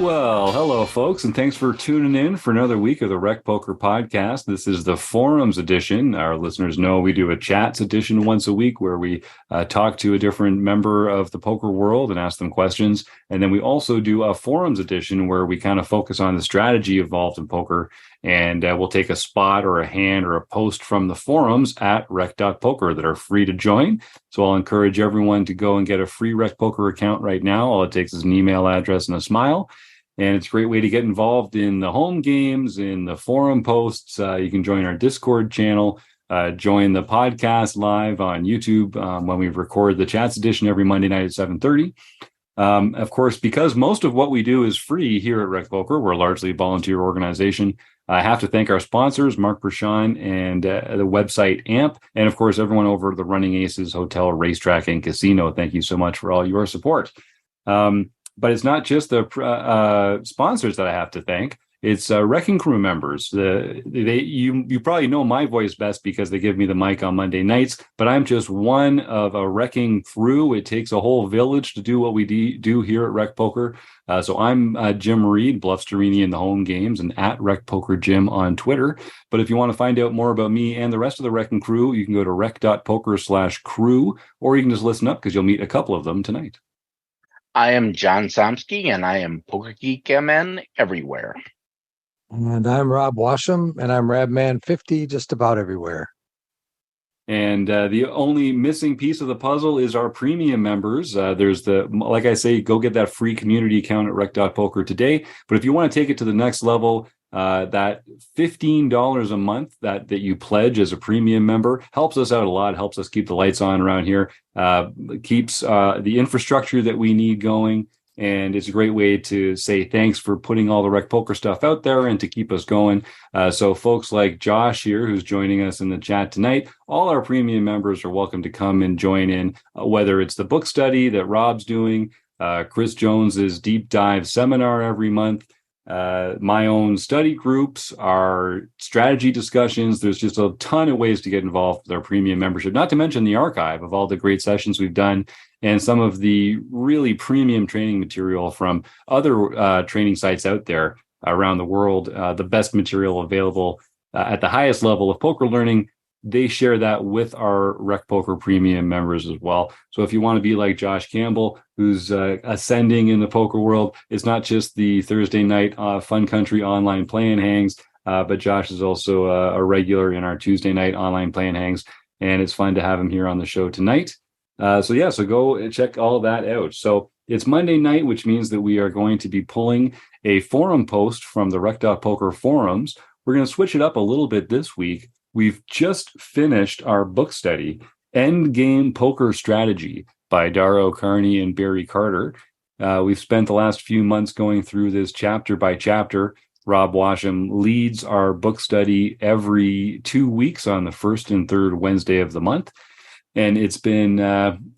Well, hello, folks, and thanks for tuning in for another week of the Rec Poker Podcast. This is the Forums edition. Our listeners know we do a Chats edition once a week where we talk to a different member of the poker world and ask them questions. And then we also do a Forums edition where we kind of focus on the strategy involved in poker. And we'll take a spot or a hand or a post from the forums at rec.poker that are free to join. So I'll encourage everyone to go and get a free Rec Poker account right now. All it takes is an email address and a smile. And it's a great way to get involved in the home games, in the forum posts. You can join our Discord channel, join the podcast live on YouTube when we record the Chats edition every Monday night at 7:30. Of course, because most of what we do is free here at Rec Poker, we're largely a volunteer organization. I have to thank our sponsors, Mark Pershawn and the website AMP, and of course, everyone over at the Running Aces Hotel, Racetrack, and Casino. Thank you so much for all your support. But it's not just the sponsors that I have to thank. It's Wrecking Crew members. You probably know my voice best because they give me the mic on Monday nights, but I'm just one of a wrecking crew. It takes a whole village to do what we do here at Rec Poker. So I'm Jim Reed, Bluffsterini in the home games, and at Rec Poker Jim on Twitter. But if you want to find out more about me and the rest of the Wrecking Crew, you can go to rec.poker/crew, or you can just listen up because you'll meet a couple of them tonight. I am John Somsky, and I am Poker Geek MN everywhere. And I'm Rob Washam, and I'm Rabman50 just about everywhere. And the only missing piece of the puzzle is our premium members. There's like I say, go get that free community account at rec.poker today. But if you want to take it to the next level, that $15 a month that you pledge as a premium member helps us out a lot, helps us keep the lights on around here, keeps the infrastructure that we need going. And it's a great way to say thanks for putting all the Rec Poker stuff out there and to keep us going. So folks like Josh here, who's joining us in the chat tonight, all our premium members are welcome to come and join in, whether it's the book study that Rob's doing, Chris Jones's deep dive seminar every month, my own study groups, our strategy discussions. There's just a ton of ways to get involved with our premium membership, not to mention the archive of all the great sessions we've done and some of the really premium training material from other training sites out there around the world. The best material available at the highest level of poker learning, they share that with our Rec Poker premium members as well. So if you want to be like Josh Campbell, who's ascending in the poker world, it's not just the Thursday night Fun Country online play and hangs, but Josh is also a regular in our Tuesday night online play and hangs, and it's fun to have him here on the show tonight. So go and check all that out. So it's Monday night, which means that we are going to be pulling a forum post from the Rec.Poker forums. We're going to switch it up a little bit this week. We've just finished our book study, Endgame Poker Strategy by Dara and Barry Carter. We've spent the last few months going through this chapter by chapter. Rob Washam leads our book study every 2 weeks on the first and third Wednesday of the month. And it's been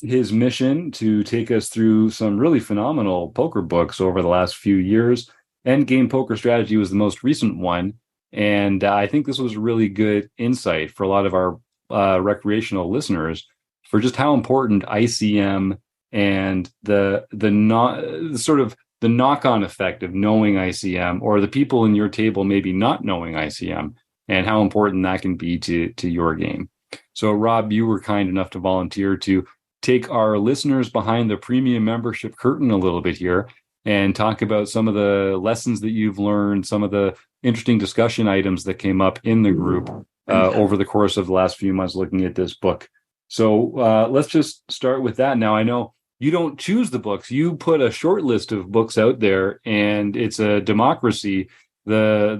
his mission to take us through some really phenomenal poker books over the last few years. Endgame Poker Strategy was the most recent one. And I think this was a really good insight for a lot of our recreational listeners for just how important ICM and the knock-on effect of knowing ICM, or the people in your table maybe not knowing ICM, and how important that can be to your game. So, Rob, you were kind enough to volunteer to take our listeners behind the premium membership curtain a little bit here and talk about some of the lessons that you've learned, some of the interesting discussion items that came up in the group over the course of the last few months looking at this book. So let's just start with that. Now, I know you don't choose the books. You put a short list of books out there, and it's a democracy. The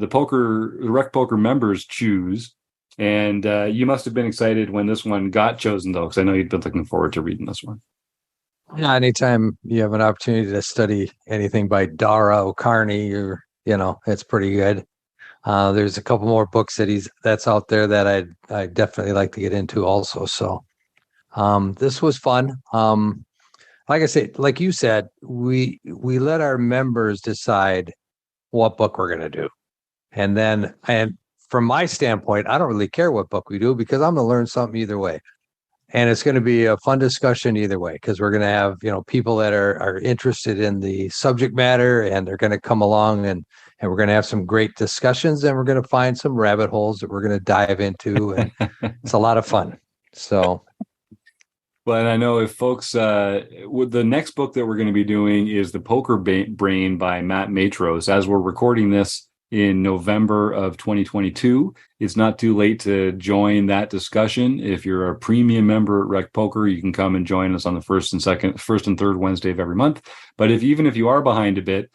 Rec Poker members choose. And you must have been excited when this one got chosen, though, because I know you'd been looking forward to reading this one. Yeah, anytime you have an opportunity to study anything by Dara, it's pretty good. There's a couple more books that's out there that I definitely like to get into also. So this was fun. Like I said, like you said, we let our members decide what book we're going to do. And from my standpoint, I don't really care what book we do because I'm going to learn something either way. And it's going to be a fun discussion either way, because we're going to have, people that are interested in the subject matter, and they're going to come along, and we're going to have some great discussions, and we're going to find some rabbit holes that we're going to dive into. And it's a lot of fun. So. Well, and I know if folks, the next book that we're going to be doing is The Poker Brain by Matt Matros. As we're recording this in November of 2022, it's not too late to join that discussion. If you're a premium member at Rec Poker, you can come and join us on the first and third Wednesday of every month. But even if you are behind a bit,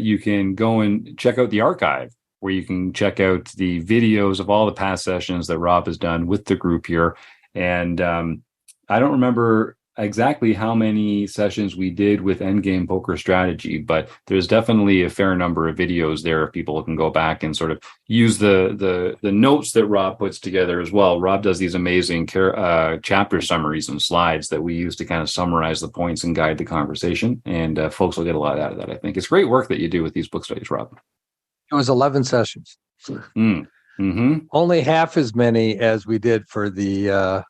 you can go and check out the archive, where you can check out the videos of all the past sessions that Rob has done with the group here. And I don't remember exactly how many sessions we did with Endgame Poker Strategy, but there's definitely a fair number of videos there if people can go back and sort of use the notes that Rob puts together as well. Rob does these amazing chapter summaries and slides that we use to kind of summarize the points and guide the conversation, and folks will get a lot out of that, I think. It's great work that you do with these book studies, Rob. It was 11 sessions. Mm-hmm. Only half as many as we did for the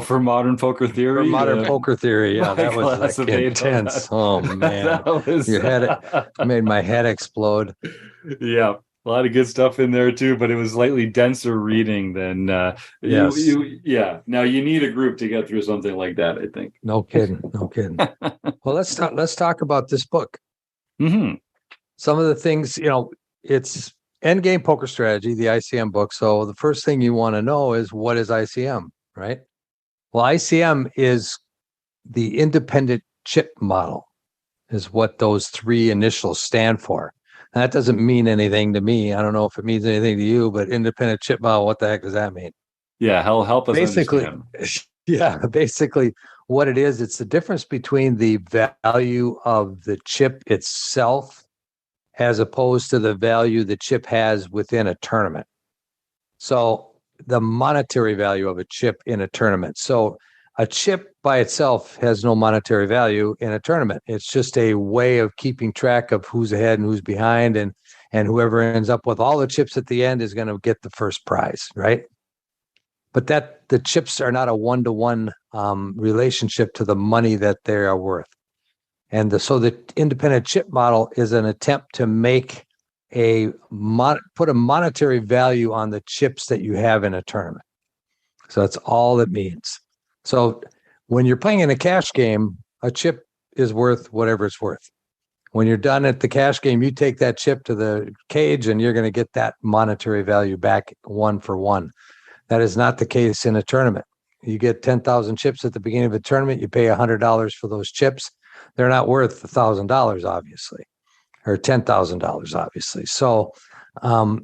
for Modern Poker Theory. For Modern Poker Theory, yeah, that was like intense. Oh man, made my head explode. Yeah, a lot of good stuff in there too, but it was slightly denser reading than yes. Now you need a group to get through something like that, I think. No kidding. Well, let's talk about this book. Mm-hmm. Some of the things, it's Endgame Poker Strategy, the ICM book. So the first thing you want to know is, what is ICM, right? Well, ICM is the independent chip model, is what those three initials stand for. And that doesn't mean anything to me. I don't know if it means anything to you, but independent chip model, what the heck does that mean? Yeah, help us understand. Yeah, basically what it is, it's the difference between the value of the chip itself as opposed to the value the chip has within a tournament. So the monetary value of a chip in a tournament. So a chip by itself has no monetary value in a tournament. It's just a way of keeping track of who's ahead and who's behind, and whoever ends up with all the chips at the end is going to get the first prize, right? But that the chips are not a one-to-one relationship to the money that they are worth. And so the independent chip model is an attempt to make put a monetary value on the chips that you have in a tournament. So that's all it means. So when you're playing in a cash game, a chip is worth whatever it's worth. When you're done at the cash game, you take that chip to the cage and you're going to get that monetary value back one for one. That is not the case in a tournament. You get 10,000 chips at the beginning of a tournament, you pay $100 for those chips. They're not worth $1,000, obviously, or $10,000, obviously. So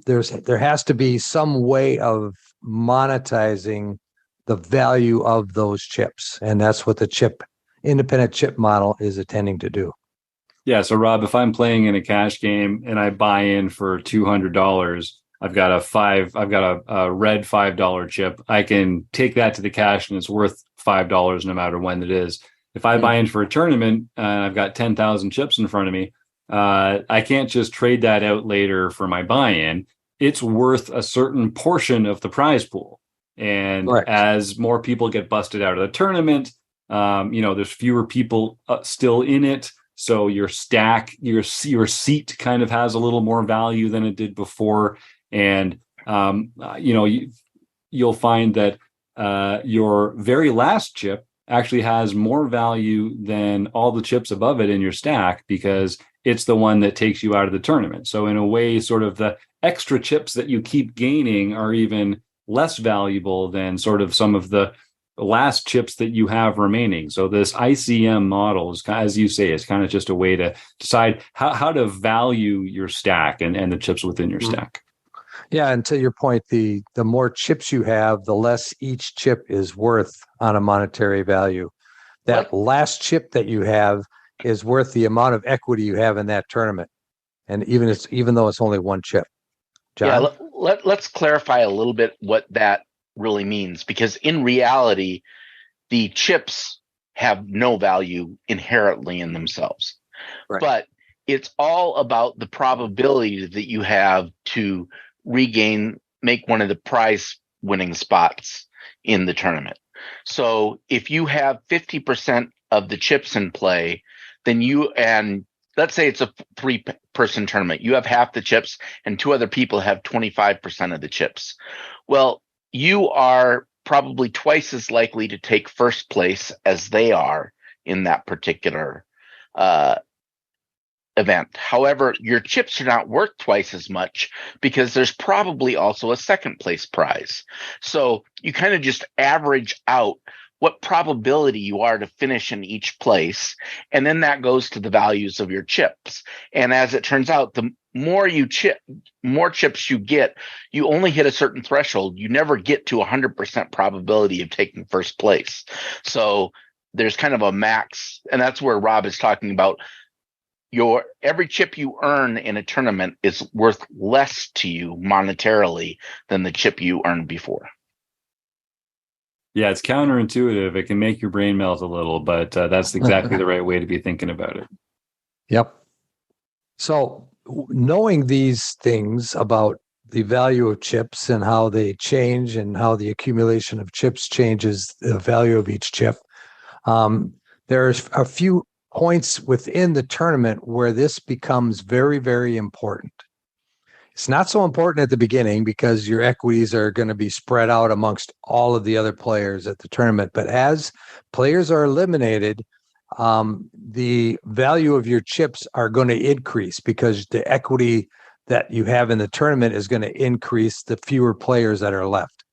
there has to be some way of monetizing the value of those chips, and that's what the independent chip model is intending to do. Yeah. So Rob, if I'm playing in a cash game and I buy in for $200, I've got a red $5 chip. I can take that to the cash and it's worth $5 no matter when it is. If I buy in for a tournament and I've got 10,000 chips in front of me, I can't just trade that out later for my buy-in. It's worth a certain portion of the prize pool. And Correct. As more people get busted out of the tournament, there's fewer people still in it. So your seat kind of has a little more value than it did before. And, you'll find that your very last chip actually has more value than all the chips above it in your stack, because it's the one that takes you out of the tournament. So in a way, sort of the extra chips that you keep gaining are even less valuable than sort of some of the last chips that you have remaining. So this ICM model is, as you say, is kind of just a way to decide how to value your stack and the chips within your stack. Yeah, and to your point, the more chips you have, the less each chip is worth on a monetary value. That last chip that you have is worth the amount of equity you have in that tournament, and even though it's only one chip. John? Yeah, let's clarify a little bit what that really means, because in reality, the chips have no value inherently in themselves. Right. But it's all about the probability that you have to make one of the prize winning spots in the tournament. So if you have 50% of the chips in play, and let's say it's a 3-person tournament, you have half the chips and 2 other people have 25% of the chips. Well, you are probably twice as likely to take first place as they are in that particular event. However, your chips are not worth twice as much because there's probably also a second place prize. So you kind of just average out what probability you are to finish in each place. And then that goes to the values of your chips. And as it turns out, the more chips you get, you only hit a certain threshold. You never get to 100% probability of taking first place. So there's kind of a max. And that's where Rob is talking about every chip you earn in a tournament is worth less to you monetarily than the chip you earned before. Yeah, it's counterintuitive. It can make your brain melt a little, but that's exactly the right way to be thinking about it. Yep. So knowing these things about the value of chips and how they change and how the accumulation of chips changes the value of each chip, there's a few points within the tournament where this becomes very, very important. It's not so important at the beginning because your equities are going to be spread out amongst all of the other players at the tournament. But as players are eliminated, the value of your chips are going to increase because the equity that you have in the tournament is going to increase the fewer players that are left.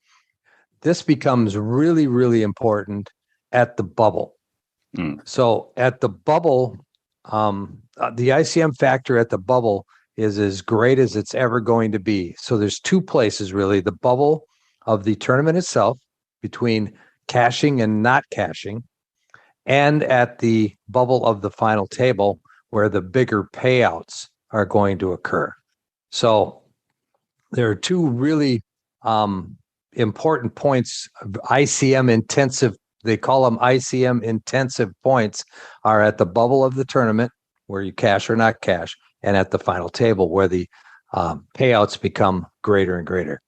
This becomes really, really important at the bubble. So at the bubble, the ICM factor at the bubble is as great as it's ever going to be. So there's 2 places really: the bubble of the tournament itself, between cashing and not cashing, and at the bubble of the final table where the bigger payouts are going to occur. So there are 2 really important points of ICM intensive. They call them ICM intensive points, are at the bubble of the tournament where you cash or not cash, and at the final table where the payouts become greater and greater.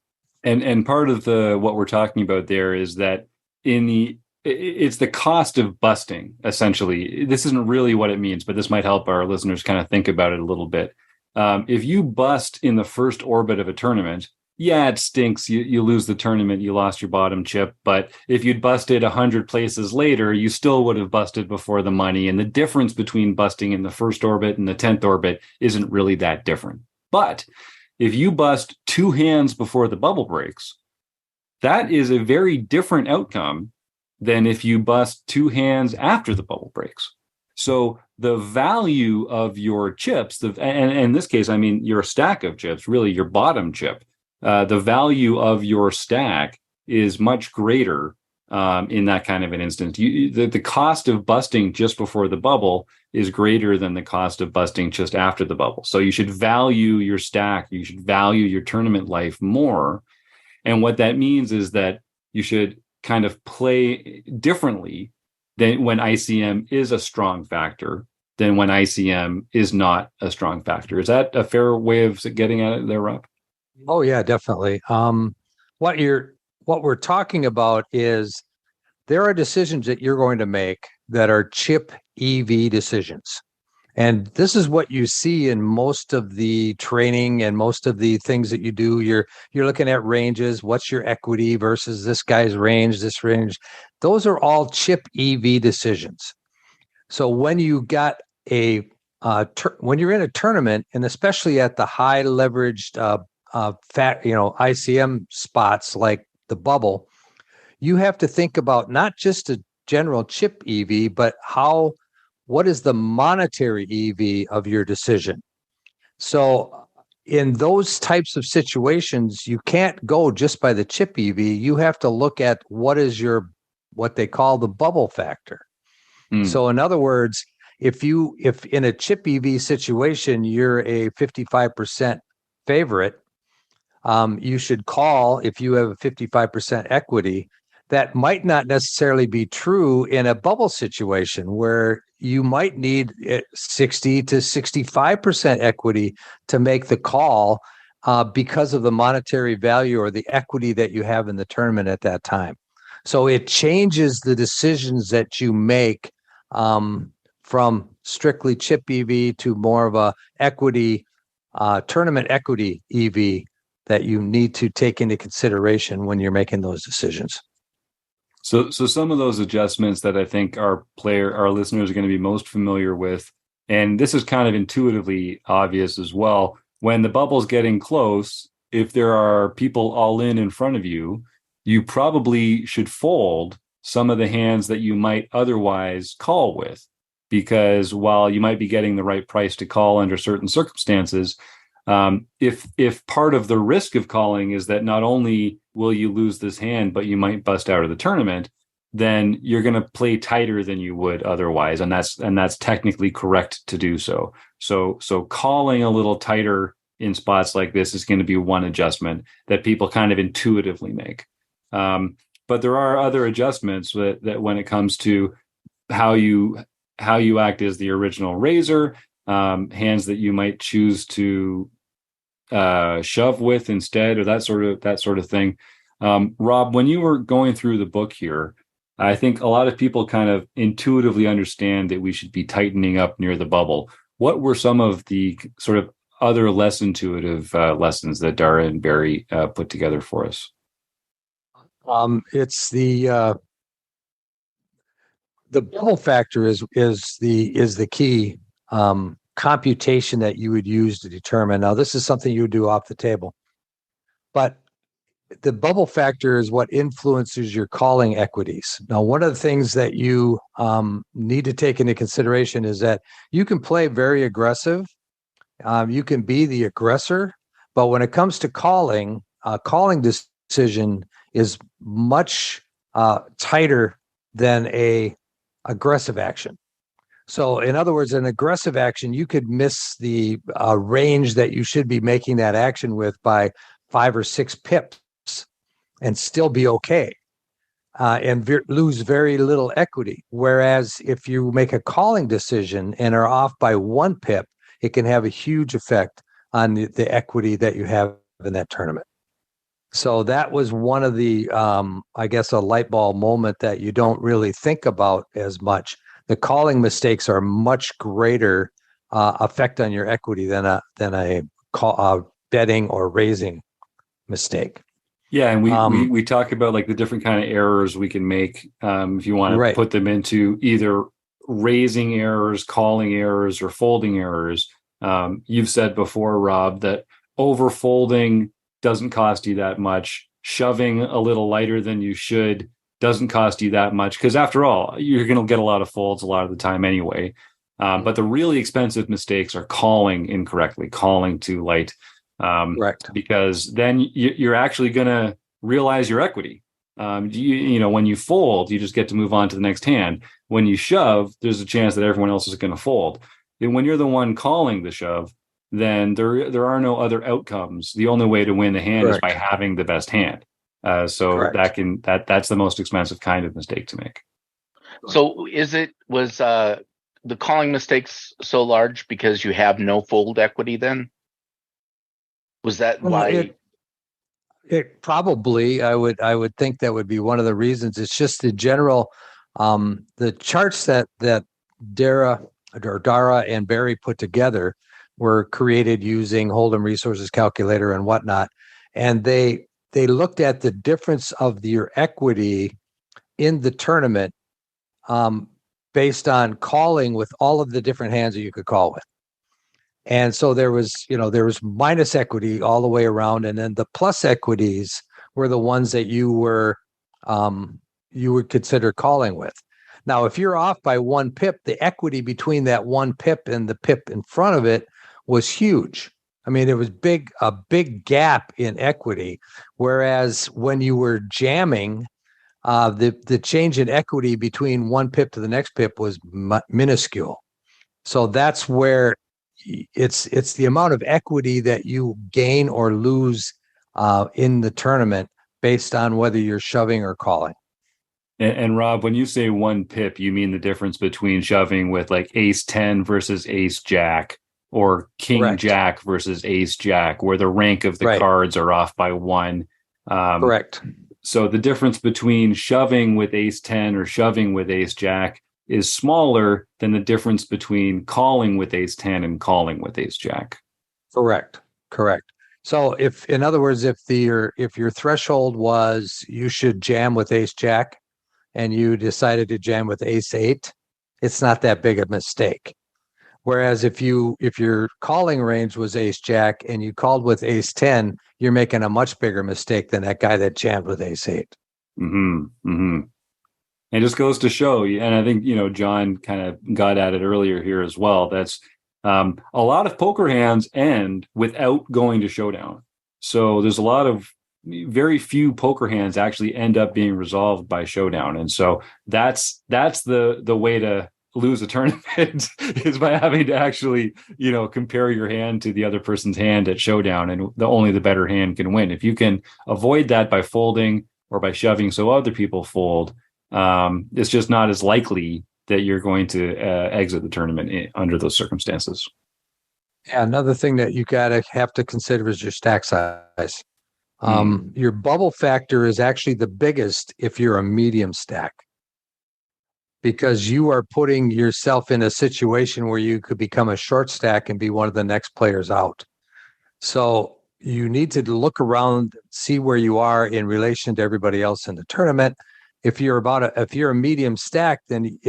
And part of what we're talking about there is that it's the cost of busting, essentially. This isn't really what it means, but this might help our listeners kind of think about it a little bit. If you bust in the first orbit of a tournament, yeah, it stinks. You lose the tournament, you lost your bottom chip. But if you'd busted 100 places later, you still would have busted before the money. And the difference between busting in the first orbit and the 10th orbit isn't really that different. But if you bust 2 hands before the bubble breaks, that is a very different outcome than if you bust 2 hands after the bubble breaks. So the value of your chips, and in this case, I mean your stack of chips, really your bottom chip, the value of your stack is much greater in that kind of an instance. The cost of busting just before the bubble is greater than the cost of busting just after the bubble. So you should value your stack. You should value your tournament life more. And what that means is that you should kind of play differently than when ICM is a strong factor than when ICM is not a strong factor. Is that a fair way of getting at it there, Rob? Oh yeah, definitely. What we're talking about is there are decisions that you're going to make that are chip EV decisions. And this is what you see in most of the training and most of the things that you do. You're looking at ranges. What's your equity versus this guy's range, this range? Those are all chip EV decisions. So when you got when you're in a tournament, and especially at the high leveraged ICM spots like the bubble, you have to think about not just a general chip EV, but what is the monetary EV of your decision? So in those types of situations, you can't go just by the chip EV. You have to look at what they call the bubble factor. So in other words, if in a chip EV situation, you're a 55% favorite, you should call if you have a 55% equity. that might not necessarily be true in a bubble situation where you might need 60 to 65% equity to make the call because of the monetary value or the equity that you have in the tournament at that time. So it changes the decisions that you make from strictly chip EV to more of a equity, tournament equity EV that you need to take into consideration when you're making those decisions. So some of those adjustments that I think our listeners are going to be most familiar with, and this is kind of intuitively obvious as well, when the bubble's getting close, if there are people all in front of you, you probably should fold some of the hands that you might otherwise call with, because while you might be getting the right price to call under certain circumstances, if part of the risk of calling is that not only will you lose this hand, but you might bust out of the tournament, then you're going to play tighter than you would otherwise, and that's technically correct to do so. So calling a little tighter in spots like this is going to be one adjustment that people kind of intuitively make. But there are other adjustments that when it comes to how you act as the original raiser, hands that you might choose to shove with instead, or that sort of thing. Rob, when you were going through the book here, I think a lot of people kind of intuitively understand that we should be tightening up near the bubble. What were some of the sort of other less intuitive lessons that Dara and Barry put together for us? It's the bubble factor is the key computation that you would use to determine. Now, this is something you would do off the table, but the bubble factor is what influences your calling equities. Now, one of the things that you need to take into consideration is that you can play very aggressive. You can be the aggressor, but when it comes to calling, calling decision is much tighter than a aggressive action. So in other words, an aggressive action, you could miss the range that you should be making that action with by 5 or 6 pips and still be okay and lose very little equity. Whereas if you make a calling decision and are off by 1 pip, it can have a huge effect on the equity that you have in that tournament. So that was one of the, I guess, a light bulb moment that you don't really think about as much. The calling mistakes are much greater effect on your equity than a betting or raising mistake. Yeah, and we talk about like the different kind of errors we can make if you want to put them into either raising errors, calling errors, or folding errors. You've said before, Rob, that overfolding doesn't cost you that much. Shoving a little lighter than you should doesn't cost you that much, because after all, you're going to get a lot of folds a lot of the time anyway. But the really expensive mistakes are calling incorrectly, calling too light. Correct. Because then you're actually going to realize your equity. You know, when you fold, you just get to move on to the next hand. When you shove, there's a chance that everyone else is going to fold. And when you're the one calling the shove, then there are no other outcomes. The only way to win the hand is by having the best hand. So that's the most expensive kind of mistake to make. So was the calling mistakes so large because you have no fold equity then? Was that why? It probably, I would think that would be one of the reasons. It's just the general, the charts that Dara and Barry put together were created using Hold'em Resources Calculator and whatnot. And they looked at the difference of your equity in the tournament based on calling with all of the different hands that you could call with. And so there was minus equity all the way around. And then the plus equities were the ones that you would consider calling with. Now, if you're off by 1 pip, the equity between that 1 pip and the pip in front of it was huge. I mean, it was a big gap in equity. Whereas when you were jamming, the change in equity between 1 pip to the next pip was minuscule. So that's where it's the amount of equity that you gain or lose in the tournament based on whether you're shoving or calling. And Rob, when you say 1 pip, you mean the difference between shoving with like ace 10 versus ace jack, or king Correct. jack versus ace jack, where the rank of the Right. cards are off by one. Correct. So the difference between shoving with ace 10 or shoving with ace jack is smaller than the difference between calling with ace 10 and calling with ace jack. Correct. Correct. So if, in other words, if your threshold was you should jam with ace jack and you decided to jam with ace 8, it's not that big a mistake. Whereas if your calling range was ace jack and you called with ace 10, you're making a much bigger mistake than that guy that jammed with ace 8. Mm-hmm. Mm-hmm. It just goes to show, and I think, John kind of got at it earlier here as well. That's a lot of poker hands end without going to showdown. So there's a lot of very few poker hands actually end up being resolved by showdown. And so that's the way to lose a tournament is by having to actually, compare your hand to the other person's hand at showdown, and only the better hand can win. If you can avoid that by folding or by shoving so other people fold, it's just not as likely that you're going to exit the tournament under those circumstances. Yeah, another thing that you have to consider is your stack size. Your bubble factor is actually the biggest if you're a medium stack, because you are putting yourself in a situation where you could become a short stack and be one of the next players out. So you need to look around, see where you are in relation to everybody else in the tournament. If you're a medium stack, then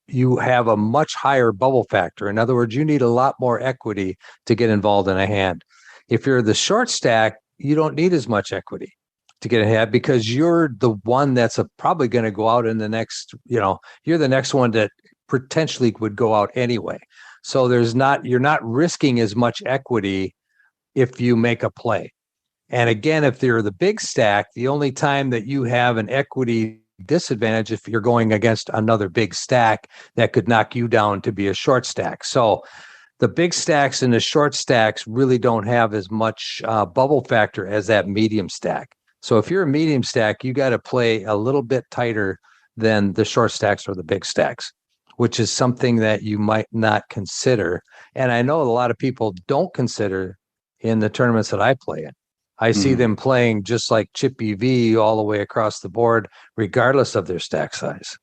you have a much higher bubble factor. In other words, you need a lot more equity to get involved in a hand. If you're the short stack, you don't need as much equity to get ahead, because you're the one that's probably going to go out in the next, you're the next one that potentially would go out anyway. So you're not risking as much equity if you make a play. And again, if you're the big stack, the only time that you have an equity disadvantage if you're going against another big stack that could knock you down to be a short stack. So the big stacks and the short stacks really don't have as much bubble factor as that medium stack. So if you're a medium stack, you got to play a little bit tighter than the short stacks or the big stacks, which is something that you might not consider. And I know a lot of people don't consider in the tournaments that I play in. I see them playing just like chip EV all the way across the board, regardless of their stack size.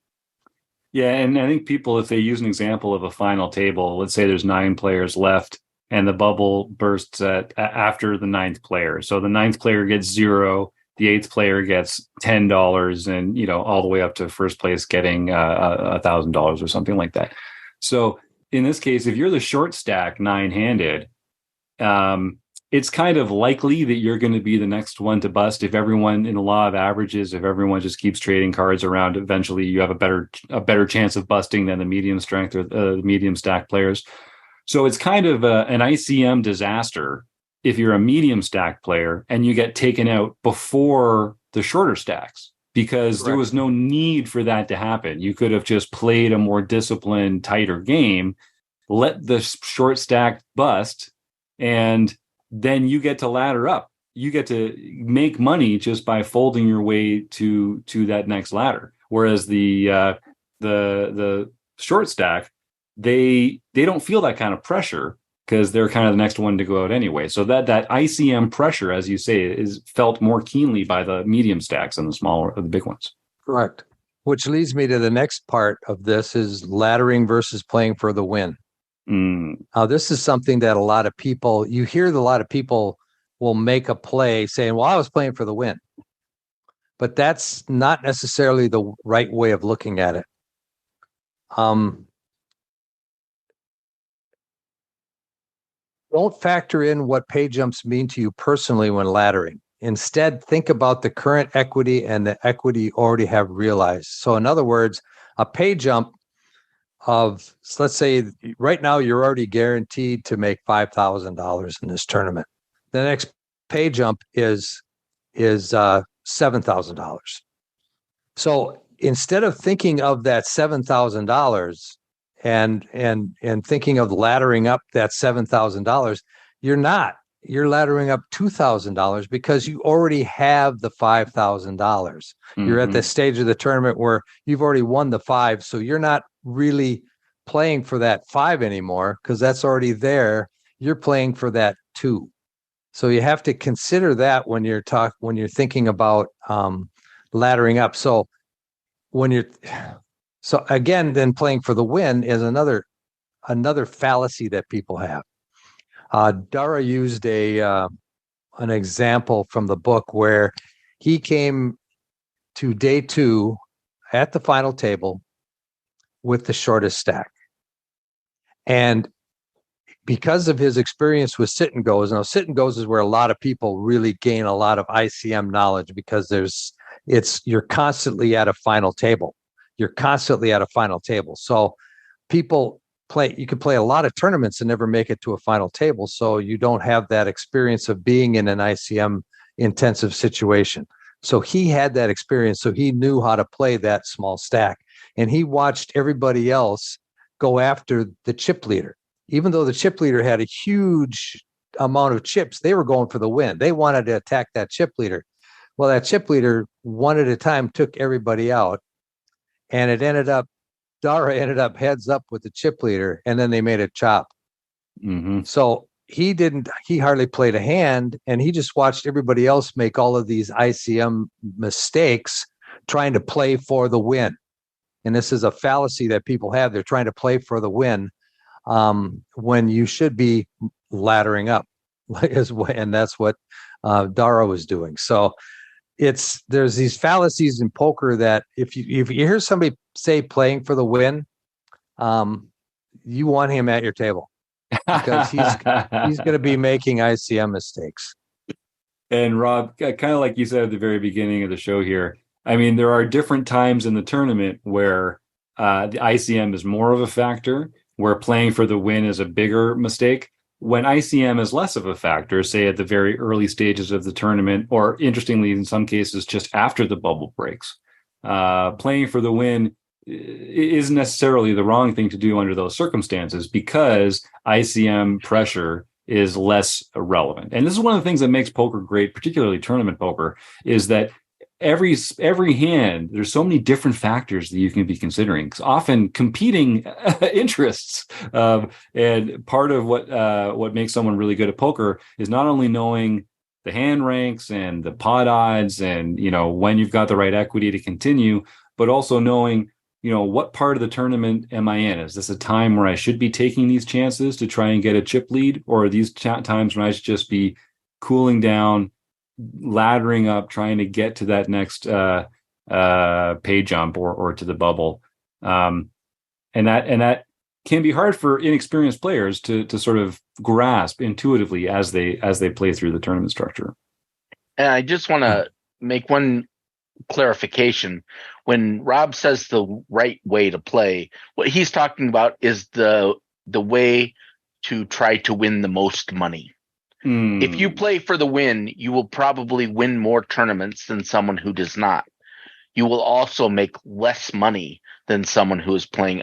Yeah, and I think people, if they use an example of a final table, let's say there's 9 players left and the bubble bursts after the 9th player. So the 9th player gets 0, the 8th player gets $10, and all the way up to first place getting $1,000 or something like that. So in this case, if you're the short stack 9-handed, it's kind of likely that you're going to be the next one to bust. If everyone, in the law of averages, if everyone just keeps trading cards around, eventually you have a better chance of busting than the medium strength or the medium stack players. So it's kind of an ICM disaster if you're a medium stack player and you get taken out before the shorter stacks, because Correct. There was no need for that to happen. You could have just played a more disciplined, tighter game, let the short stack bust, and then you get to ladder up. You get to make money just by folding your way to that next ladder. Whereas the short stack, they don't feel that kind of pressure because they're kind of the next one to go out anyway. So that ICM pressure, as you say, is felt more keenly by the medium stacks than the big ones. Correct. Which leads me to the next part of this is laddering versus playing for the win. Now, this is something that a lot of people will make a play saying, well, I was playing for the win. But that's not necessarily the right way of looking at it. Don't factor in what pay jumps mean to you personally when laddering. Instead, think about the current equity and the equity you already have realized. So in other words, a pay jump of, let's say right now you're already guaranteed to make $5,000 in this tournament. The next pay jump is $7,000. So instead of thinking of that $7,000 and thinking of laddering up that $7,000, you're not. you're laddering up $2,000 because you already have the $5,000. You're at the stage of the tournament where you've already won the 5, so you're not really playing for that 5 anymore because that's already there. You're playing for that 2. So you have to consider that when you're thinking about laddering up. So again, then playing for the win is another fallacy that people have. Dara used an example from the book where he came to day 2 at the final table with the shortest stack. And because of his experience with sit and goes, now sit and goes is where a lot of people really gain a lot of ICM knowledge because you're constantly at a final table. So you could play a lot of tournaments and never make it to a final table. So you don't have that experience of being in an ICM intensive situation. So he had that experience. So he knew how to play that small stack, and he watched everybody else go after the chip leader. Even though the chip leader had a huge amount of chips, they were going for the win. They wanted to attack that chip leader. Well, that chip leader, one at a time, took everybody out. And Dara ended up heads up with the chip leader, and then they made a chop. So he hardly played a hand, and he just watched everybody else make all of these ICM mistakes trying to play for the win. And this is a fallacy that people have. They're trying to play for the win when you should be laddering up. And that's what Dara was doing. So there's these fallacies in poker that if you hear somebody say playing for the win, you want him at your table because he's going to be making ICM mistakes. And Rob, kind of like you said at the very beginning of the show here, I mean, there are different times in the tournament where the ICM is more of a factor, where playing for the win is a bigger mistake. When ICM is less of a factor, say at the very early stages of the tournament, or interestingly, in some cases, just after the bubble breaks, playing for the win isn't necessarily the wrong thing to do under those circumstances because ICM pressure is less relevant. And this is one of the things that makes poker great, particularly tournament poker, is that every hand, there's so many different factors that you can be considering, often competing interests. And part of what makes someone really good at poker is not only knowing the hand ranks and the pot odds and, when you've got the right equity to continue, but also knowing, what part of the tournament am I in? Is this a time where I should be taking these chances to try and get a chip lead? Or are these times when I should just be cooling down, laddering up, trying to get to that next pay jump or to the bubble, and that can be hard for inexperienced players to sort of grasp intuitively as they play through the tournament structure. And I just want to make one clarification. When Rob says the right way to play, what he's talking about is the way to try to win the most money. If you play for the win, you will probably win more tournaments than someone who does not. You will also make less money than someone who is playing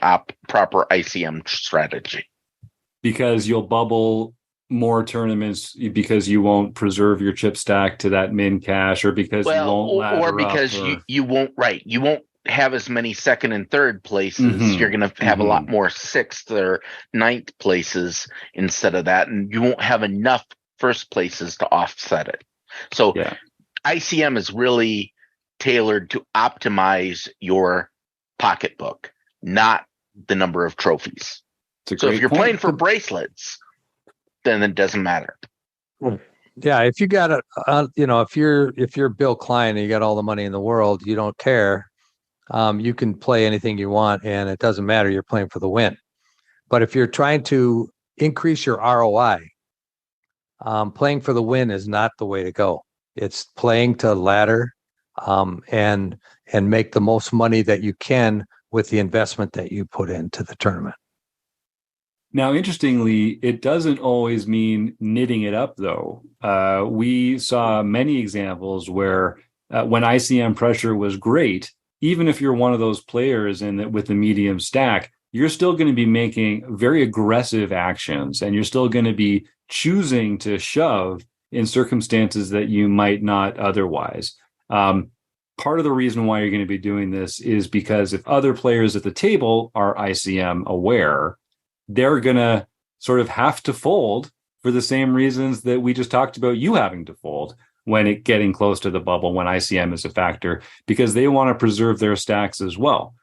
proper ICM strategy. Because you'll bubble more tournaments because you won't preserve your chip stack to that min cash, or because you won't ladder or because up, you won't have as many second and third places. You're going to have a lot more sixth or ninth places instead of that, and you won't have enough first places to offset it. So ICM is really tailored to optimize your pocketbook, not the number of trophies. So if you're playing for bracelets, then it doesn't matter. Yeah, if you got if you're Bill Klein and you got all the money in the world, you don't care. You can play anything you want and it doesn't matter. You're playing for the win. But if you're trying to increase your ROI, playing for the win is not the way to go. It's playing to ladder and make the most money that you can with the investment that you put into the tournament. Now, interestingly, it doesn't always mean knitting it up, though. We saw many examples where when ICM pressure was great, even if you're one of those players with the medium stack, you're still going to be making very aggressive actions, and you're still going to be choosing to shove in circumstances that you might not otherwise. Part of the reason why you're going to be doing this is because if other players at the table are ICM aware, they're going to sort of have to fold for the same reasons that we just talked about you having to fold when it getting close to the bubble, when ICM is a factor, because they want to preserve their stacks as well.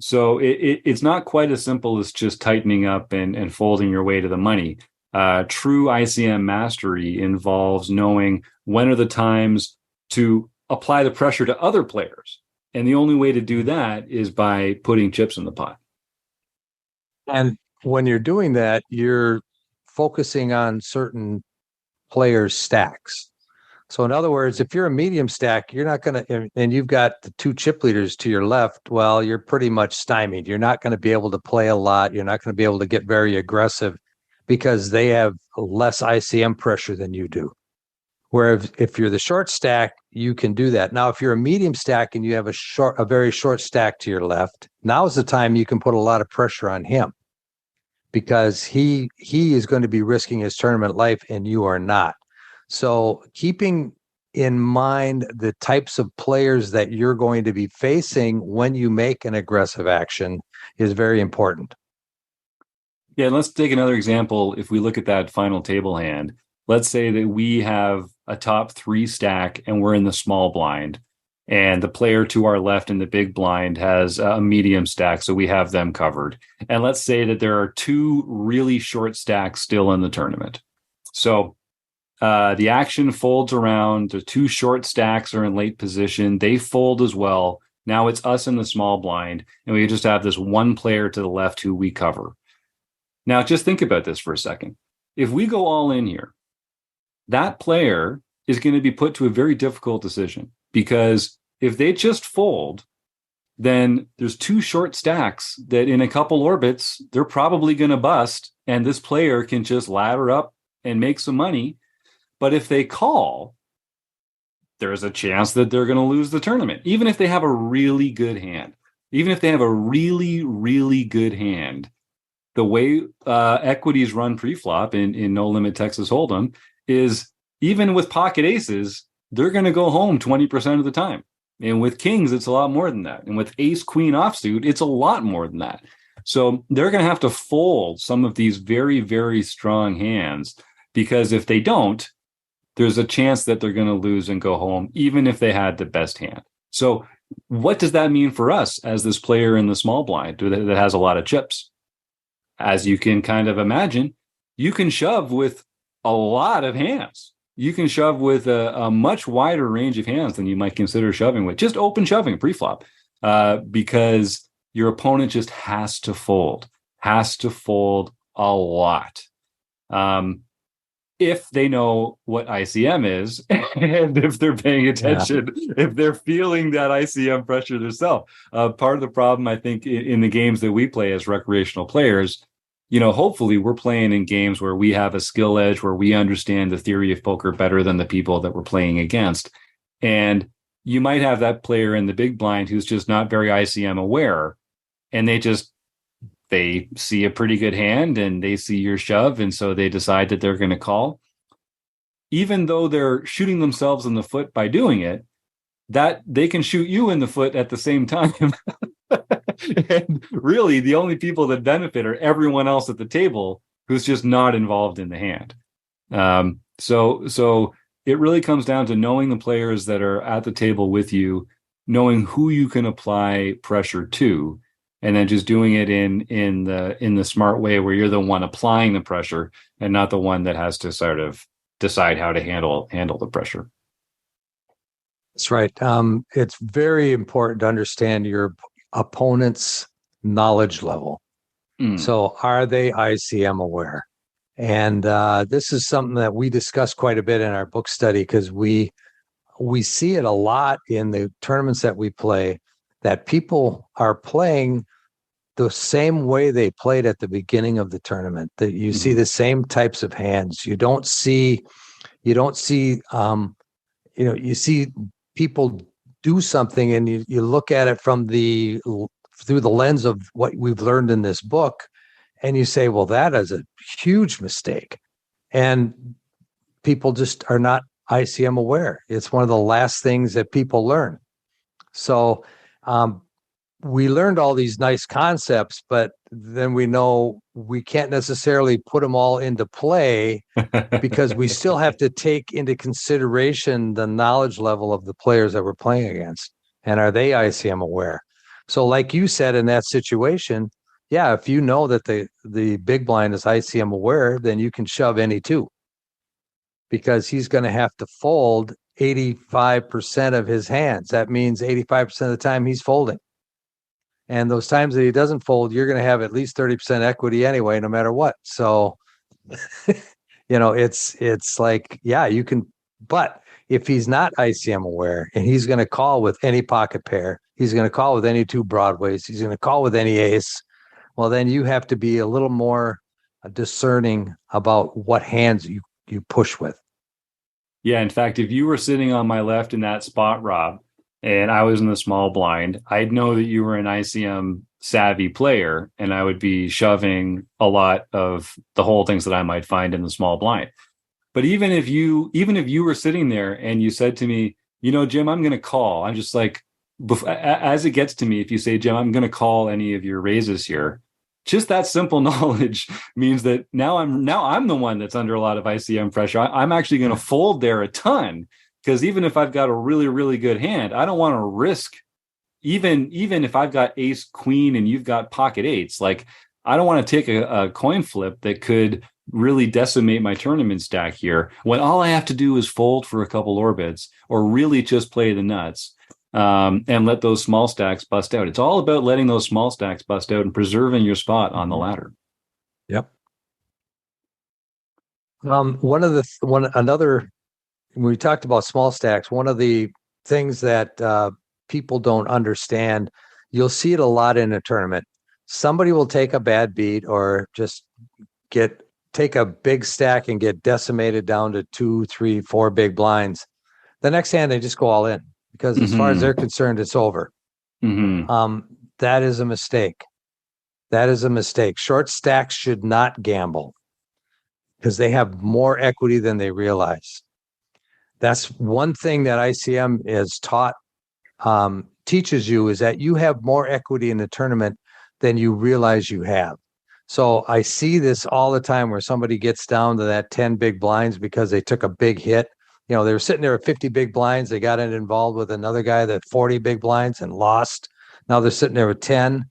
So it's not quite as simple as just tightening up and folding your way to the money. True ICM mastery involves knowing when are the times to apply the pressure to other players. And the only way to do that is by putting chips in the pot. And when you're doing that, you're focusing on certain players' stacks. So in other words, if you're a medium stack, you're not going to, and you've got the two chip leaders to your left, well, you're pretty much stymied. You're not going to be able to play a lot. You're not going to be able to get very aggressive because they have less ICM pressure than you do. Whereas if you're the short stack, you can do that. Now, if you're a medium stack and you have a very short stack to your left, now's the time you can put a lot of pressure on him because he is going to be risking his tournament life and you are not. So keeping in mind the types of players that you're going to be facing when you make an aggressive action is very important. Yeah, and let's take another example. If we look at that final table hand, let's say that we have a top 3 stack and we're in the small blind, and the player to our left in the big blind has a medium stack, so we have them covered. And let's say that there are 2 really short stacks still in the tournament. So the action folds around. The 2 short stacks are in late position. They fold as well. Now it's us in the small blind, and we just have this one player to the left who we cover. Now, just think about this for a second. If we go all in here, that player is going to be put to a very difficult decision, because if they just fold, then there's 2 short stacks that in a couple orbits, they're probably going to bust, and this player can just ladder up and make some money. But if they call, there's a chance that they're going to lose the tournament, even if they have a really good hand. Even if they have a really, really good hand, the way equities run pre-flop in No Limit Texas Hold'em is, even with pocket aces, they're going to go home 20% of the time. And with kings, it's a lot more than that. And with ace queen offsuit, it's a lot more than that. So they're going to have to fold some of these very, very strong hands, because if they don't, there's a chance that they're going to lose and go home, even if they had the best hand. So what does that mean for us as this player in the small blind that has a lot of chips? As you can kind of imagine, you can shove with a lot of hands. You can shove with a much wider range of hands than you might consider shoving with. Just open shoving pre-flop, because your opponent just has to fold a lot. If they know what ICM is, and if they're paying attention, if they're feeling that ICM pressure themselves. Part of the problem, I think, in the games that we play as recreational players, hopefully we're playing in games where we have a skill edge, where we understand the theory of poker better than the people that we're playing against. And you might have that player in the big blind who's just not very ICM aware, and they see a pretty good hand and they see your shove, and so they decide that they're going to call. Even though they're shooting themselves in the foot by doing it, that they can shoot you in the foot at the same time. And really, the only people that benefit are everyone else at the table who's just not involved in the hand. So it really comes down to knowing the players that are at the table with you, knowing who you can apply pressure to, and then just doing it in the smart way, where you're the one applying the pressure and not the one that has to sort of decide how to handle the pressure. That's right. It's very important to understand your opponent's knowledge level. So are they ICM aware? And this is something that we discuss quite a bit in our book study, because we see it a lot in the tournaments that we play, that people are playing the same way they played at the beginning of the tournament. That you see the same types of hands. You see people do something, and you look at it through the lens of what we've learned in this book, and you say, well, that is a huge mistake. And people just are not ICM aware. It's one of the last things that people learn. So we learned all these nice concepts, but then we know we can't necessarily put them all into play because we still have to take into consideration the knowledge level of the players that we're playing against. And are they ICM aware? So like you said, in that situation, yeah, if you know that the big blind is ICM aware, then you can shove any two, because he's going to have to fold 85% of his hands. That means 85% of the time he's folding. And those times that he doesn't fold, you're going to have at least 30% equity anyway, no matter what. So, it's like, yeah, you can, but if he's not ICM aware and he's going to call with any pocket pair, he's going to call with any two broadways, he's going to call with any ace, well, then you have to be a little more discerning about what hands you push with. Yeah, in fact, if you were sitting on my left in that spot, Rob, and I was in the small blind, I'd know that you were an ICM savvy player, and I would be shoving a lot of the whole things that I might find in the small blind. But even if you were sitting there and you said to me, Jim, I'm going to call, I'm just like, as it gets to me, if you say, Jim, I'm going to call any of your raises here, just that simple knowledge means that now I'm the one that's under a lot of ICM pressure. I'm actually going to fold there a ton, because even if I've got a really, really good hand, I don't want to risk, even if I've got ace queen and you've got pocket eights, like I don't want to take a coin flip that could really decimate my tournament stack here, when all I have to do is fold for a couple orbits or really just play the nuts. And let those small stacks bust out. It's all about letting those small stacks bust out and preserving your spot on the ladder. Yep. When we talked about small stacks, one of the things that people don't understand, you'll see it a lot in a tournament. Somebody will take a bad beat or just take a big stack and get decimated down to 2, 3, 4 big blinds. The next hand, they just go all in, because as far as they're concerned, it's over. That is a mistake. That is a mistake. Short stacks should not gamble, because they have more equity than they realize. That's one thing that ICM is teaches you, is that you have more equity in the tournament than you realize you have. So I see this all the time, where somebody gets down to that 10 big blinds because they took a big hit. They were sitting there at 50 big blinds. They got involved with another guy that 40 big blinds and lost. Now they're sitting there with 10.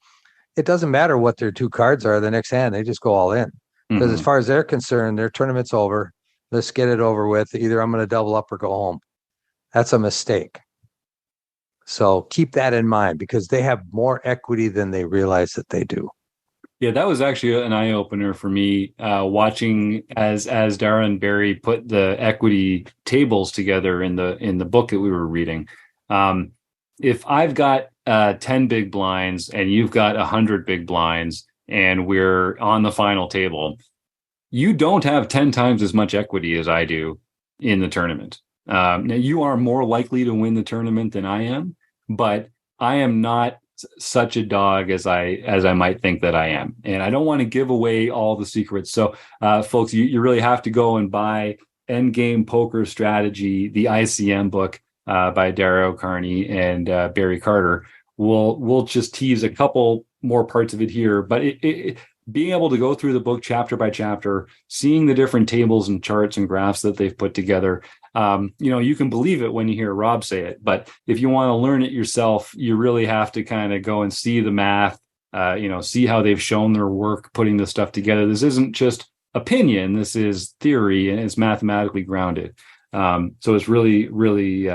It doesn't matter what their two cards are the next hand. They just go all in, because as far as they're concerned, their tournament's over. Let's get it over with. Either I'm going to double up or go home. That's a mistake. So keep that in mind, because they have more equity than they realize that they do. Yeah, that was actually an eye opener for me, watching as Dara and Barry put the equity tables together in the book that we were reading. If I've got 10 big blinds and you've got 100 big blinds and we're on the final table, you don't have 10 times as much equity as I do in the tournament. Now you are more likely to win the tournament than I am, but I am not such a dog as I might think that I am. And I don't want to give away all the secrets. So folks, you really have to go and buy Endgame Poker Strategy, the ICM book by Dara and Barry Carter. We'll just tease a couple more parts of it here, but being able to go through the book chapter by chapter, seeing the different tables and charts and graphs that they've put together, you can believe it when you hear Rob say it. But if you want to learn it yourself, you really have to kind of go and see the math, see how they've shown their work putting this stuff together. This isn't just opinion. This is theory, and it's mathematically grounded. So it's really, really,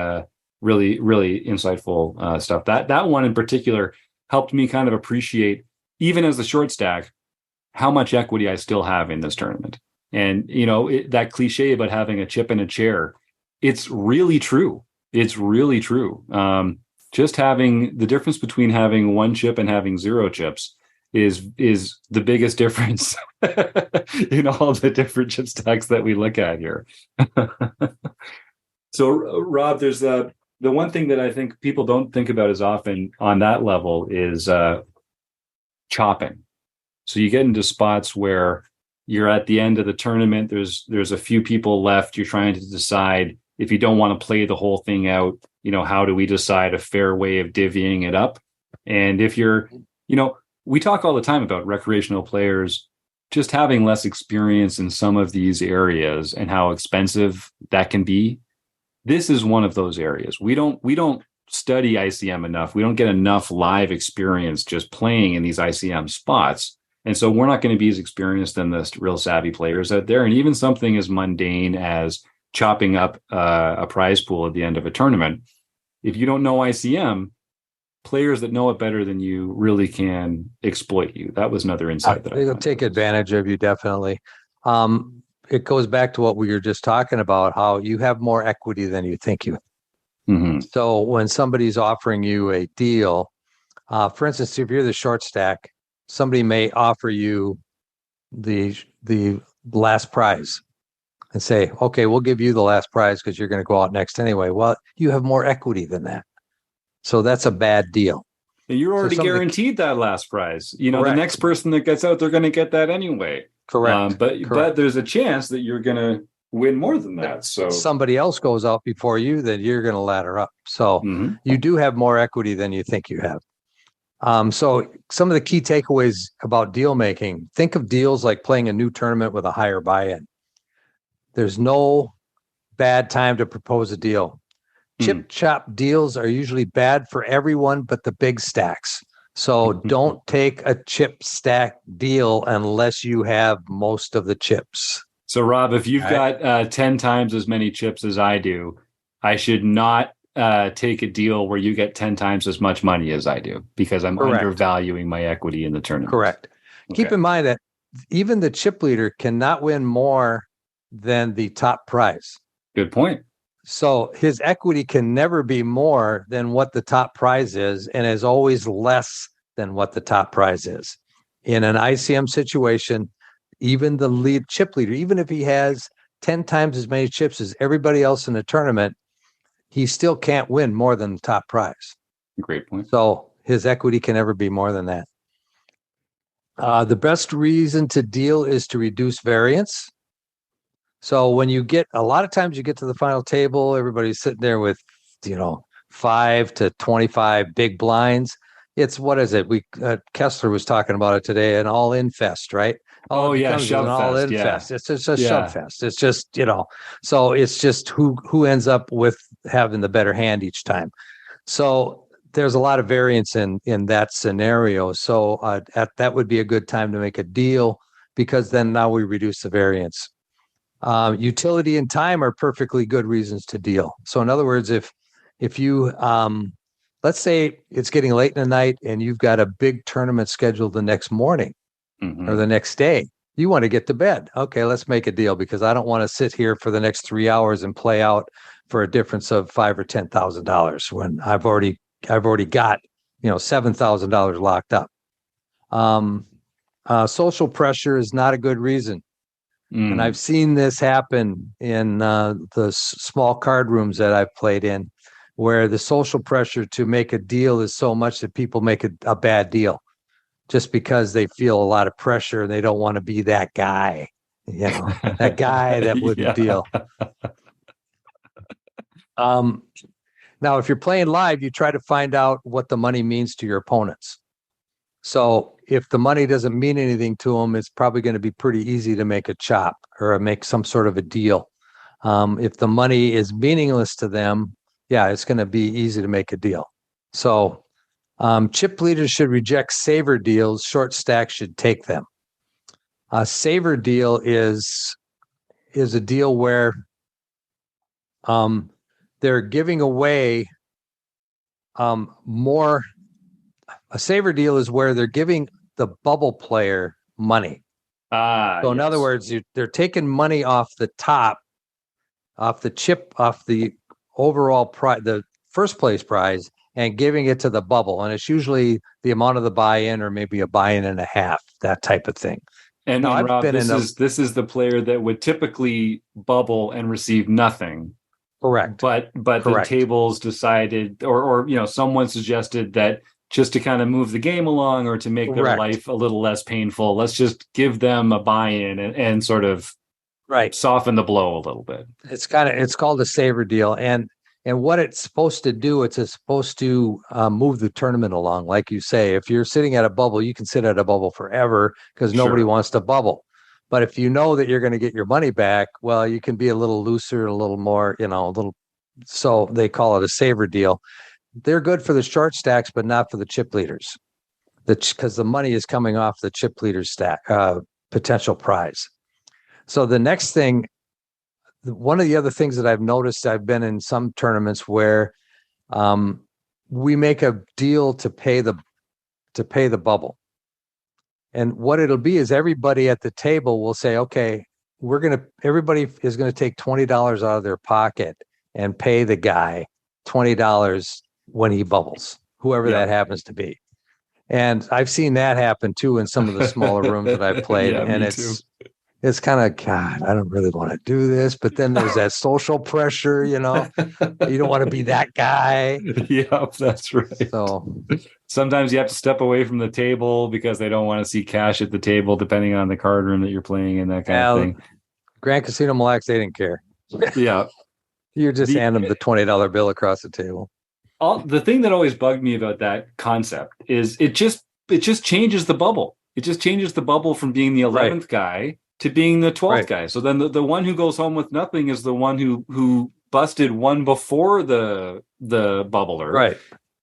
really, really insightful stuff. That one in particular helped me kind of appreciate, even as the short stack, how much equity I still have in this tournament. And, that cliche about having a chip in a chair, it's really true. It's really true. Just having the difference between having one chip and having 0 chips is the biggest difference in all the different chip stacks that we look at here. So, Rob, there's the one thing that I think people don't think about as often on that level is chopping. So you get into spots where you're at the end of the tournament. There's a few people left. You're trying to decide, if you don't want to play the whole thing out, how do we decide a fair way of divvying it up? And if you're, we talk all the time about recreational players just having less experience in some of these areas and how expensive that can be. This is one of those areas. We don't study ICM enough. We don't get enough live experience just playing in these ICM spots. And so we're not going to be as experienced than the real savvy players out there. And even something as mundane as chopping up a prize pool at the end of a tournament, if you don't know ICM, players that know it better than you really can exploit you. That was another insight that they'll take advantage of you, definitely. It goes back to what we were just talking about, how you have more equity than you think you. Mm-hmm. So when somebody's offering you a deal, for instance, if you're the short stack, somebody may offer you the last prize and say, okay, we'll give you the last prize because you're going to go out next anyway. Well, you have more equity than that. So that's a bad deal. And you're already guaranteed that last prize. The next person that gets out, they're going to get that anyway. Correct. But there's a chance that you're going to win more than that. So somebody else goes out before you, then you're going to ladder up. So you do have more equity than you think you have. So some of the key takeaways about deal making: think of deals like playing a new tournament with a higher buy-in. There's no bad time to propose a deal. Chip chop deals are usually bad for everyone but the big stacks. So don't take a chip stack deal unless you have most of the chips. So Rob, if you've got 10 times as many chips as I do, I should not take a deal where you get 10 times as much money as I do, because I'm undervaluing my equity in the tournament. Correct. Okay. Keep in mind that even the chip leader cannot win more than the top prize. Good point. So his equity can never be more than what the top prize is, and is always less than what the top prize is. In an ICM situation, even the lead chip leader, even if he has 10 times as many chips as everybody else in the tournament, he still can't win more than the top prize. Great point. So his equity can never be more than that. The best reason to deal is to reduce variance. So when a lot of times you get to the final table, everybody's sitting there with, 5 to 25 big blinds. It's, what is it? Kessler was talking about it today, an all-in fest, right? Shove an all-in fest. It's just a shove fest. It's just, so it's just who ends up with having the better hand each time. So there's a lot of variance in that scenario. So that would be a good time to make a deal, because then now we reduce the variance. Utility and time are perfectly good reasons to deal. So in other words, if you, let's say it's getting late in the night and you've got a big tournament scheduled the next morning or the next day, you want to get to bed. Okay, let's make a deal, because I don't want to sit here for the next 3 hours and play out for a difference of $5,000 or $10,000 when I've already got, $7,000 locked up. Social pressure is not a good reason. And I've seen this happen in the small card rooms that I've played in, where the social pressure to make a deal is so much that people make a bad deal just because they feel a lot of pressure and they don't want to be that guy, that guy that wouldn't deal. Now, if you're playing live, you try to find out what the money means to your opponents. So if the money doesn't mean anything to them, it's probably going to be pretty easy to make a chop or make some sort of a deal. If the money is meaningless to them, it's going to be easy to make a deal. So chip leaders should reject saver deals. Short stacks should take them. A saver deal is a deal where they're giving away more. A saver deal is where they're giving the bubble player money. So in other words, they're taking money off the top, off the chip, off the overall prize, the first place prize, and giving it to the bubble. And it's usually the amount of the buy-in, or maybe a buy-in and a half, that type of thing. And now, Rob, this is the player that would typically bubble and receive nothing. Correct. But the tables decided, or someone suggested that just to kind of move the game along or to make their life a little less painful. Let's just give them a buy-in and sort of soften the blow a little bit. It's called a saver deal. And what it's supposed to do, it's supposed to move the tournament along. Like you say, if you're sitting at a bubble, you can sit at a bubble forever because nobody wants to bubble. But if you know that you're going to get your money back, well, you can be a little looser, a little more, so they call it a saver deal. They're good for the short stacks, but not for the chip leaders. Because the money is coming off the chip leader stack potential prize. So the next thing, one of the other things that I've noticed, I've been in some tournaments where we make a deal to pay the bubble. And what it'll be is everybody at the table will say, okay, everybody is going to take $20 out of their pocket and pay the guy $20 when he bubbles, whoever that happens to be. And I've seen that happen too in some of the smaller rooms that I've played. And it's kind of, God, I don't really want to do this. But then there's that social pressure, you don't want to be that guy. Yeah, that's right. So sometimes you have to step away from the table because they don't want to see cash at the table, depending on the card room that you're playing and that kind of thing. Grand Casino Mille Lacs, they didn't care. Yeah. You just hand them the $20 bill across the table. The thing that always bugged me about that concept is it just changes the bubble. It just changes the bubble from being the 11th guy to being the 12th guy. So then the one who goes home with nothing is the one who busted one before the bubbler. Right.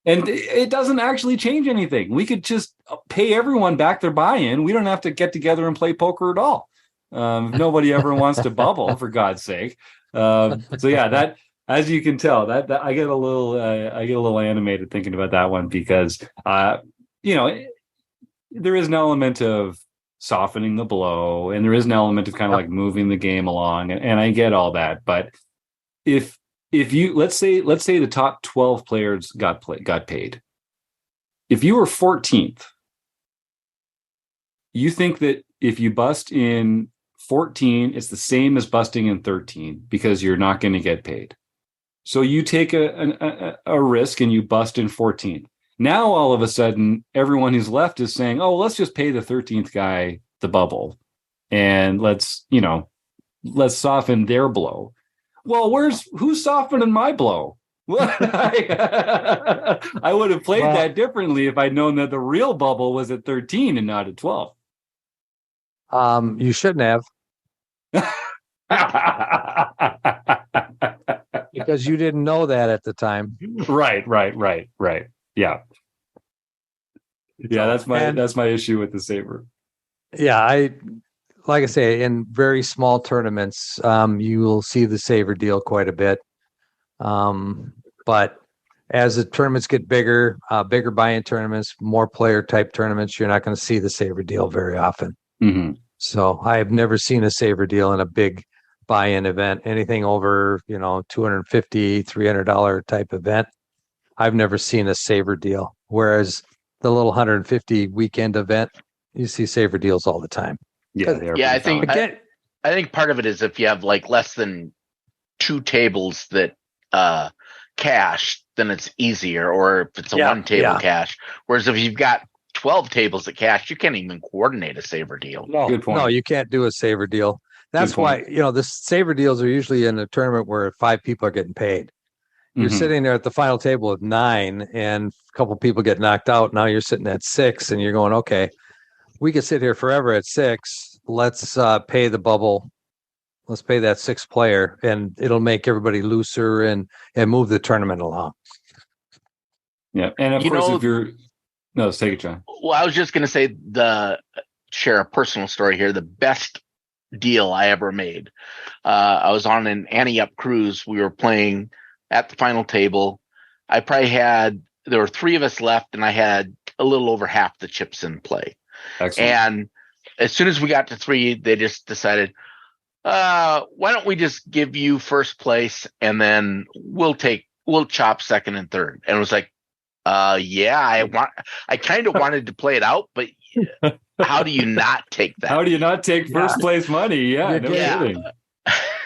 And it doesn't actually change anything. We could just pay everyone back their buy-in. We don't have to get together and play poker at all. Nobody ever wants to bubble, for God's sake. That, as you can tell, that I get a little animated thinking about that one because there is an element of softening the blow, and there is an element of kind of like moving the game along, and I get all that. But if you let's say the top 12 players got paid, if you were 14th, you think that if you bust in 14, it's the same as busting in 13 because you're not going to get paid. So you take a risk and you bust in 14. Now, all of a sudden, everyone who's left is saying, oh, let's just pay the 13th guy the bubble and let's soften their blow. Well, who's softening my blow? Well, I would have played that differently if I'd known that the real bubble was at 13 and not at 12. You shouldn't have. Because you didn't know that at the time. Right. Yeah. Yeah, that's my issue with the saver. Yeah, like I say, in very small tournaments, you will see the saver deal quite a bit. But as the tournaments get bigger buy-in tournaments, more player type tournaments, you're not going to see the saver deal very often. Mm-hmm. So I have never seen a saver deal in a big buy-in event, anything over, $250, $300 type event. I've never seen a saver deal. Whereas the little 150 weekend event, you see saver deals all the time. Yeah, I think part of it is if you have like less than 2 tables that cash, then it's easier, or if it's a one table cash. Whereas if you've got 12 tables that cash, you can't even coordinate a saver deal. Good point. No, you can't do a saver deal. That's why, the saver deals are usually in a tournament where 5 people are getting paid. You're sitting there at the final table with 9 and a couple people get knocked out. Now you're sitting at 6 and you're going, okay, we could sit here forever at 6. Let's pay the bubble. Let's pay that 6th player, and it'll make everybody looser and move the tournament along. Yeah. And of course, if you're... No, let's take it, John. Well, I was just going to say share a personal story here. The best deal I ever made. I was on an ante-up cruise. We were playing at the final table. There were 3 of us left, and I had a little over half the chips in play. Excellent. And as soon as we got to 3, they just decided, why don't we just give you first place, and then we'll chop second and third. And it was like, I kind of wanted to play it out, but how do you not take that? How do you not take first place money? Yeah,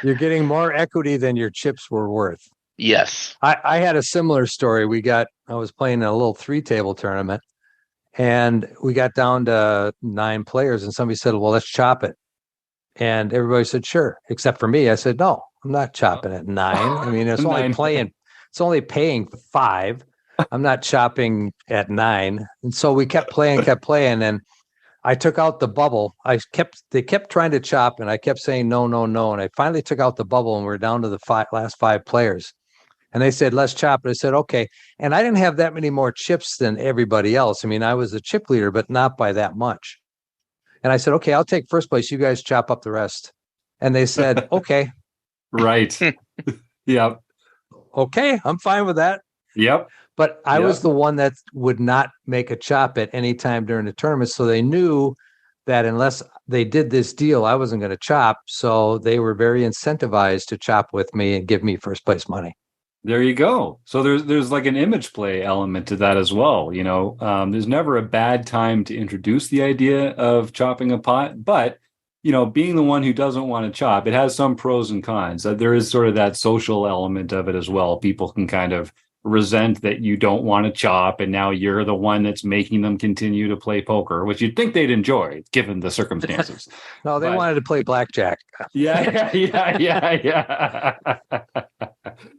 You're getting more equity than your chips were worth. Yes. I had a similar story. I was playing a little 3-table tournament, and we got down to 9 players, and somebody said, well, let's chop it. And everybody said, sure, except for me. I said, no, I'm not chopping at 9. I mean, it's only paying 5. I'm not chopping at 9. And so we kept playing. And I took out the bubble. They kept trying to chop, and I kept saying, no, no, no. And I finally took out the bubble, and we're down to the last 5 players. And they said, let's chop it. I said, okay. And I didn't have that many more chips than everybody else. I mean, I was the chip leader, but not by that much. And I said, okay, I'll take first place. You guys chop up the rest. And they said, okay. Right. Yep. Okay, I'm fine with that. Yep. But I was the one that would not make a chop at any time during the tournament. So they knew that unless they did this deal, I wasn't going to chop. So they were very incentivized to chop with me and give me first place money. There you go. So there's like an image play element to that as well. There's never a bad time to introduce the idea of chopping a pot, but being the one who doesn't want to chop, it has some pros and cons. There is sort of that social element of it as well. People can kind of resent that you don't want to chop, and now you're the one that's making them continue to play poker, which you'd think they'd enjoy given the circumstances. No, they wanted to play blackjack. Yeah.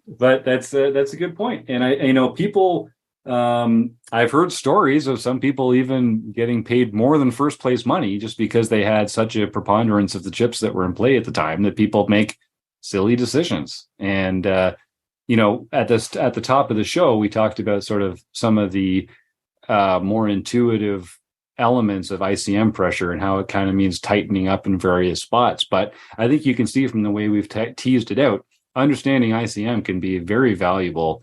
But that's a good point. And people, I've heard stories of some people even getting paid more than first place money just because they had such a preponderance of the chips that were in play at the time that people make silly decisions. And at the top of the show, we talked about sort of some of the more intuitive elements of ICM pressure and how it kind of means tightening up in various spots. But I think you can see from the way we've teased it out, understanding ICM can be very valuable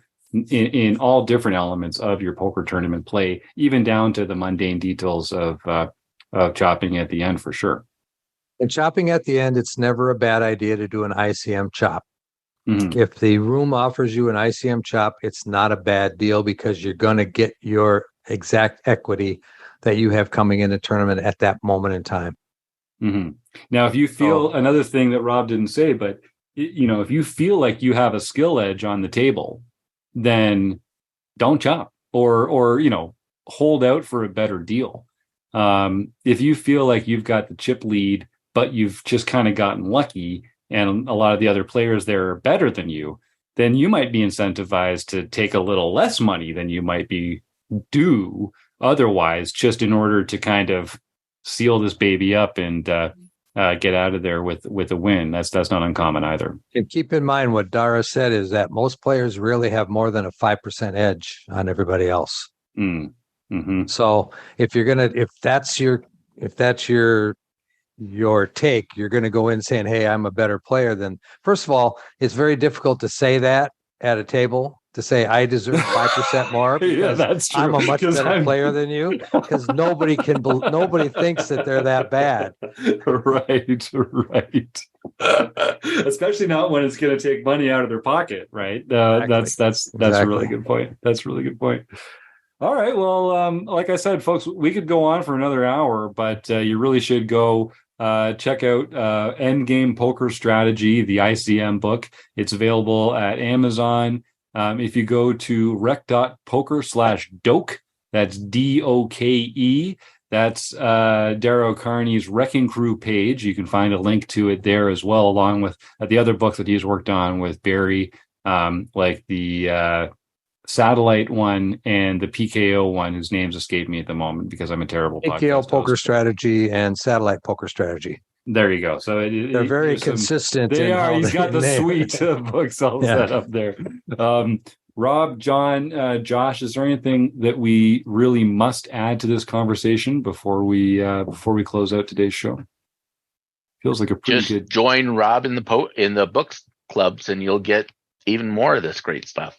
in all different elements of your poker tournament play, even down to the mundane details of chopping at the end, for sure. And chopping at the end, it's never a bad idea to do an ICM chop. Mm-hmm. If the room offers you an ICM chop, it's not a bad deal because you're going to get your exact equity that you have coming in the tournament at that moment in time. Mm-hmm. Now, if you feel another thing that Rob didn't say, but if you feel like you have a skill edge on the table, then don't chop or hold out for a better deal. If you feel like you've got the chip lead, but you've just kind of gotten lucky and a lot of the other players there are better than you, then you might be incentivized to take a little less money than you might be due otherwise, just in order to kind of seal this baby up and get out of there with a win. That's not uncommon either. And keep in mind what Dara said is that most players really have more than a 5% edge on everybody else. Mm-hmm. So if that's your take, you're going to go in saying, hey, I'm a better player than. First of all, it's very difficult to say that at a table, to say I deserve 5% more because that's true. I'm a much better player than you, because nobody thinks that they're that bad. Right. Especially not when it's going to take money out of their pocket, right? Exactly. That's a really good point. That's a really good point. All right. Well, like I said, folks, we could go on for another hour, but you really should go check out Endgame Poker Strategy, the ICM book. It's available at Amazon. If you go to rec.poker/doke, that's DOKE. That's Dara O'Kearney's Wrecking Crew page. You can find a link to it there as well, along with the other books that he's worked on with Barry, like the Satellite one and the PKO one, whose names escape me at the moment because I'm a terrible PKO Poker Strategy and Satellite Poker Strategy. There you go. So they're very consistent. They are. He's got the suite of books all set up there. Rob, John, Josh, is there anything that we really must add to this conversation before we close out today's show? Feels like a pretty good. Join Rob in the books clubs, and you'll get even more of this great stuff.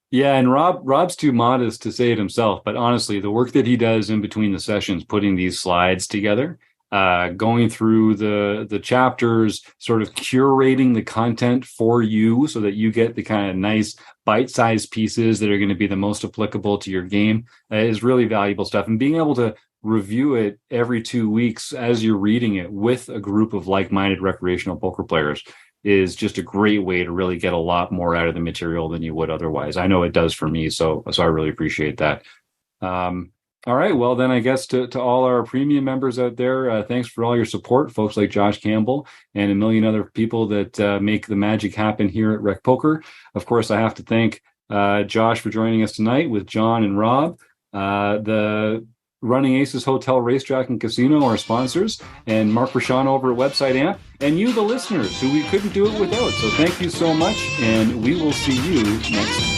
Yeah, and Rob's too modest to say it himself, but honestly, the work that he does in between the sessions, putting these slides together, going through the chapters, sort of curating the content for you so that you get the kind of nice bite-sized pieces that are going to be the most applicable to your game, is really valuable stuff. And being able to review it every 2 weeks as you're reading it with a group of like-minded recreational poker players is just a great way to really get a lot more out of the material than you would otherwise. I know it does for me, so I really appreciate that. All right, well then I guess to all our premium members out there, thanks for all your support, folks like Josh Campbell and a million other people that make the magic happen here at Rec Poker. Of course, I have to thank Josh for joining us tonight with John and Rob. The Running Aces Hotel, Racetrack, and Casino, our sponsors, and Mark Rashawn over at Website Amp, and you, the listeners, who we couldn't do it without. So thank you so much, and we will see you next time.